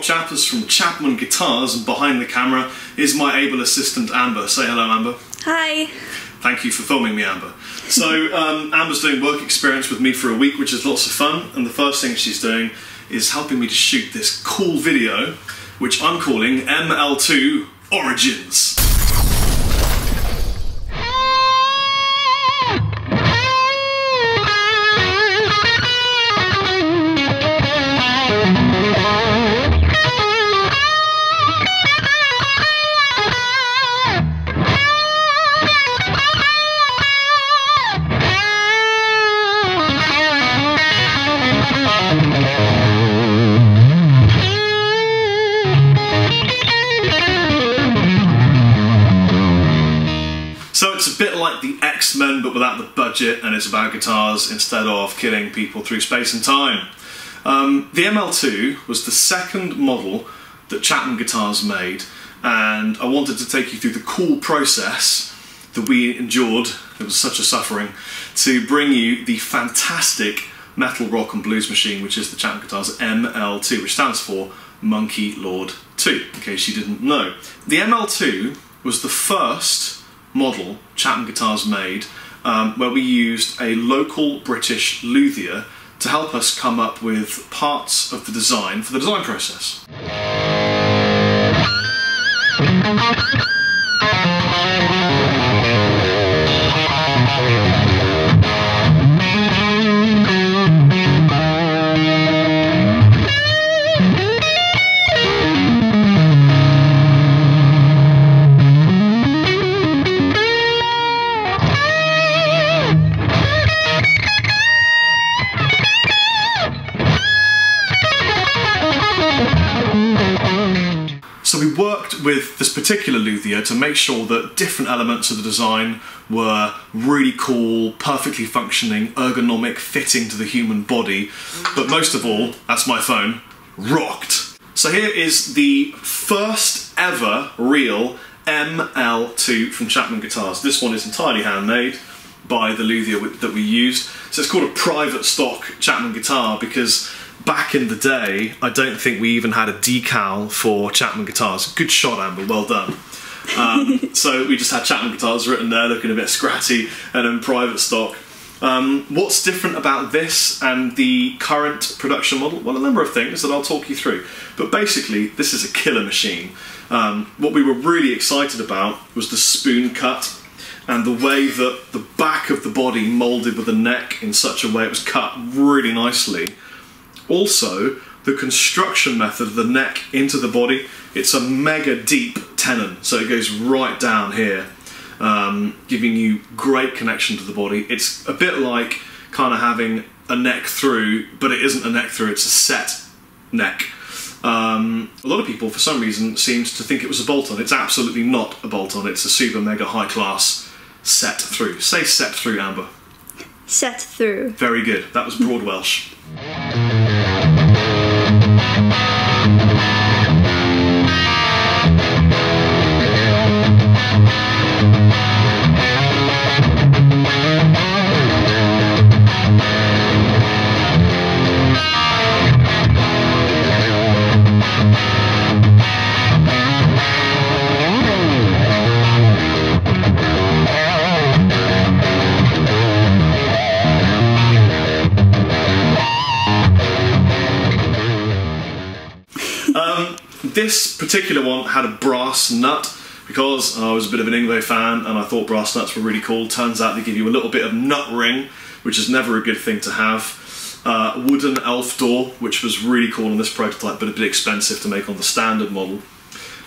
Chappers from Chapman Guitars, and behind the camera is my able assistant Amber. Say hello, Amber. Hi. Thank you for filming me, Amber. So Amber's doing work experience with me for a week, which is lots of fun, and the first thing she's doing is helping me to shoot this cool video, which I'm calling ML-2 Origins. So it's a bit like the X-Men but without the budget, and it's about guitars instead of killing people through space and time. The ML-2 was the second model that Chapman Guitars made, and I wanted to take you through the cool process that we endured, it was such a suffering, to bring you the fantastic metal, rock and blues machine, which is the Chapman Guitars ML-2, which stands for Monkey Lord 2, in case you didn't know. The ML-2 was the first model Chapman Guitars made where we used a local British luthier to help us come up with parts of the design for the design process. So we worked with this particular luthier to make sure that different elements of the design were really cool, perfectly functioning, ergonomic, fitting to the human body, but most of all, that's my phone, rocked. So here is the first ever real ML-2 from Chapman Guitars. This one is entirely handmade by the luthier that we used. So it's called a private stock Chapman guitar because back in the day, I don't think we even had a decal for Chapman Guitars. Good shot, Amber, well done. So we just had Chapman Guitars written there, looking a bit scratty, and in private stock. What's different about this and the current production model? Well, a number of things that I'll talk you through. But basically, this is a killer machine. What we were really excited about was the spoon cut and the way that the back of the body moulded with the neck in such a way it was cut really nicely. Also, the construction method of the neck into the body, it's a mega deep tenon, so it goes right down here, giving you great connection to the body. It's a bit like kind of having a neck through, but it isn't a neck through, it's a set neck. A lot of people, for some reason, seems to think it was a bolt-on. It's absolutely not a bolt-on, it's a super mega high class set through. Say set through, Amber. Set through. Very good, that was Broad Welsh. This particular one had a brass nut because I was a bit of an Ingve fan and I thought brass nuts were really cool. Turns out they give you a little bit of nut ring, which is never a good thing to have. Wooden elf door, which was really cool on this prototype but a bit expensive to make on the standard model.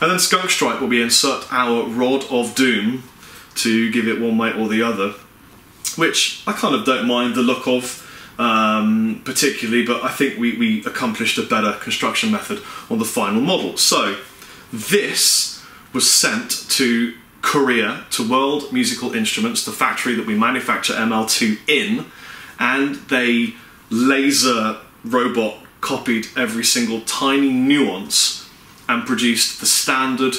And then skunk stripe, where we insert our rod of doom to give it one way or the other, which I kind of don't mind the look of particularly, but I think we accomplished a better construction method on the final model. So this was sent to Korea, to World Musical Instruments, the factory that we manufacture ML-2 in, and they laser robot copied every single tiny nuance and produced the standard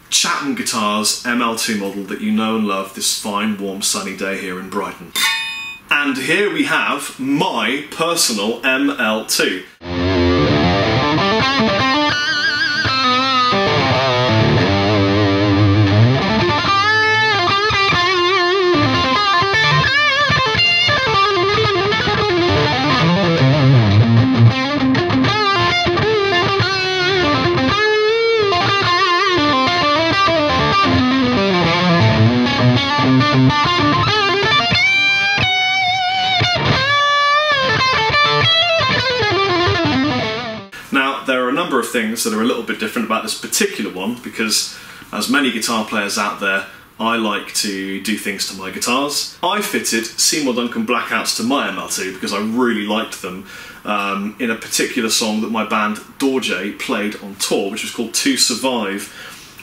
Chapman Guitars ML-2 model that you know and love this fine, warm, sunny day here in Brighton. And here we have my personal ML-2. things that are a little bit different about this particular one, because as many guitar players out there, I like to do things to my guitars. I fitted Seymour Duncan Blackouts to my ML-2 because I really liked them in a particular song that my band Dorje played on tour, which was called To Survive.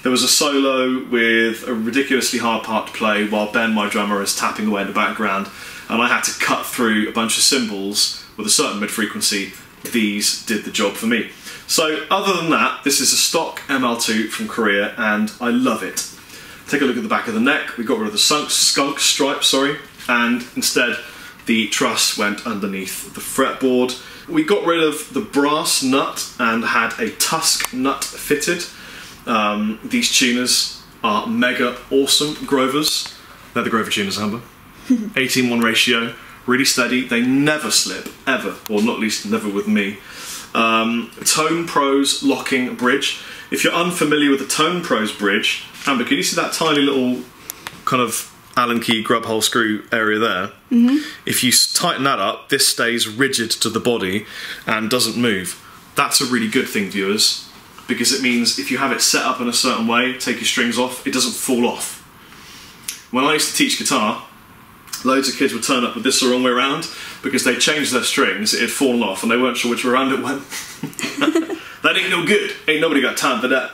There was a solo with a ridiculously hard part to play while Ben, my drummer, is tapping away in the background, and I had to cut through a bunch of cymbals with a certain mid-frequency. These did the job for me. So other than that, this is a stock ML-2 from Korea and I love it. Take a look at the back of the neck. We got rid of the skunk stripe, and instead the truss went underneath the fretboard. We got rid of the brass nut and had a tusk nut fitted. These tuners are mega awesome Grovers. They're the Grover tuners, Amber. 18:1 ratio, really steady. They never slip, ever, or not least never with me. Tone Pros locking bridge. If you're unfamiliar with the Tone Pros bridge, Amber, can you see that tiny little kind of Allen key grub hole screw area there? If you tighten that up, this stays rigid to the body and doesn't move. That's a really good thing, viewers, because it means if you have it set up in a certain way, take your strings off, it doesn't fall off. When I used to teach guitar, loads of kids would turn up with this the wrong way around because they changed their strings, it had fallen off and they weren't sure which way around it went. That ain't no good. Ain't nobody got time for that.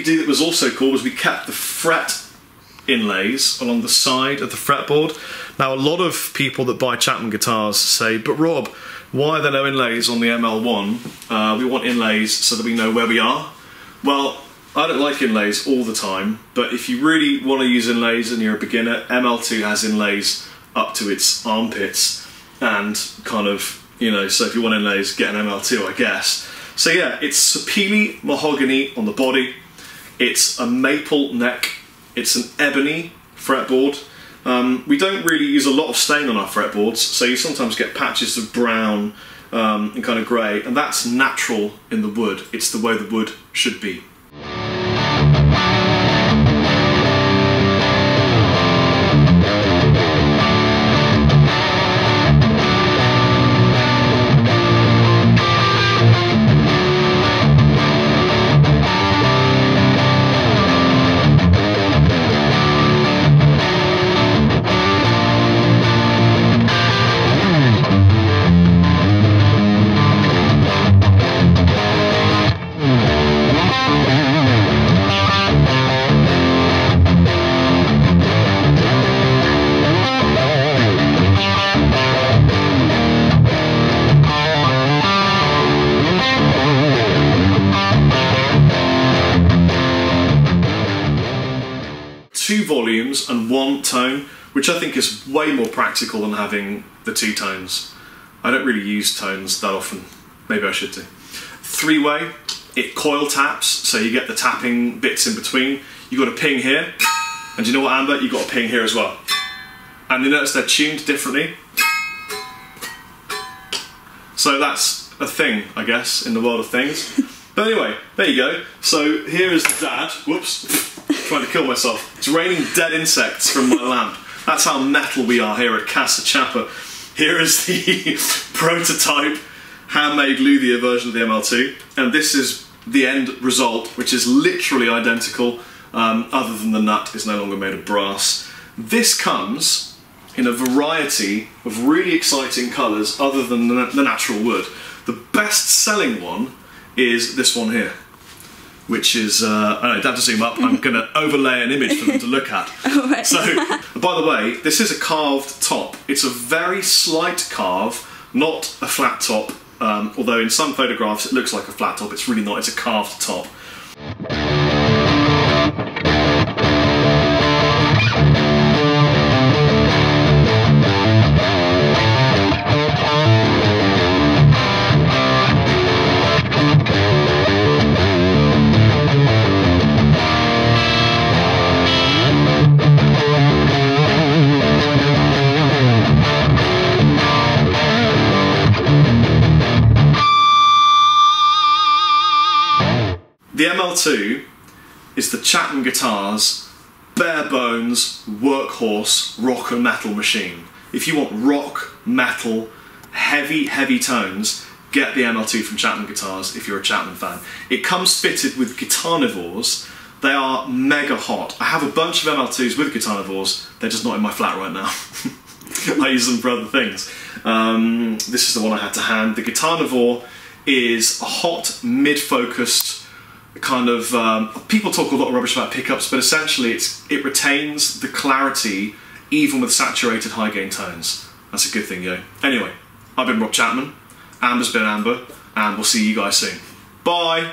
That was also cool was we kept the fret inlays along the side of the fretboard. Now a lot of people that buy Chapman guitars say, but Rob, why are there no inlays on the ML-1? We want inlays so that we know where we are. Well, I don't like inlays all the time, but if you really want to use inlays and you're a beginner, ML-2 has inlays up to its armpits and kind of, you know, so if you want inlays, get an ML-2, I guess. So yeah, it's sapele mahogany on the body. It's a maple neck, it's an ebony fretboard. We don't really use a lot of stain on our fretboards, so you sometimes get patches of brown and kind of grey, and that's natural in the wood. It's the way the wood should be. Two volumes and one tone, which I think is way more practical than having the two tones. I don't really use tones that often. Maybe I should do. Three-way, it coil taps, so you get the tapping bits in between. You've got a ping here, and you know what, Amber? You've got a ping here as well. And you notice they're tuned differently. So that's a thing, I guess, in the world of things. But anyway, there you go. So here is the dad. Whoops. Trying to kill myself. It's raining dead insects from my lamp. That's how metal we are here at Casa Chapper. Here is the prototype handmade luthier version of the ML-2, and this is the end result, which is literally identical, other than the nut is no longer made of brass. This comes, in a variety of really exciting colours other than the natural wood. The best-selling one is this one here, which is, I don't have to zoom up, I'm going to overlay an image for them to look at. Oh, right. So, by the way, this is a carved top. It's a very slight carve, not a flat top, although in some photographs it looks like a flat top. It's really not, it's a carved top. The ML-2 is the Chapman guitar's bare bones workhorse rock and metal machine. If you want rock, metal, heavy tones, get the ML-2 from Chapman Guitars if you're a Chapman fan. It comes fitted with guitarnivores. They are mega hot. I have a bunch of ML-2s with guitarnivores. They're just not in my flat right now. I use them for other things. This is the one I had to hand. The guitarnivore is a hot, mid-focused kind of, people talk a lot of rubbish about pickups, but essentially it retains the clarity even with saturated high gain tones. That's a good thing, yo. Anyway, I've been Rob Chapman, Amber's been Amber, and we'll see you guys soon. Bye!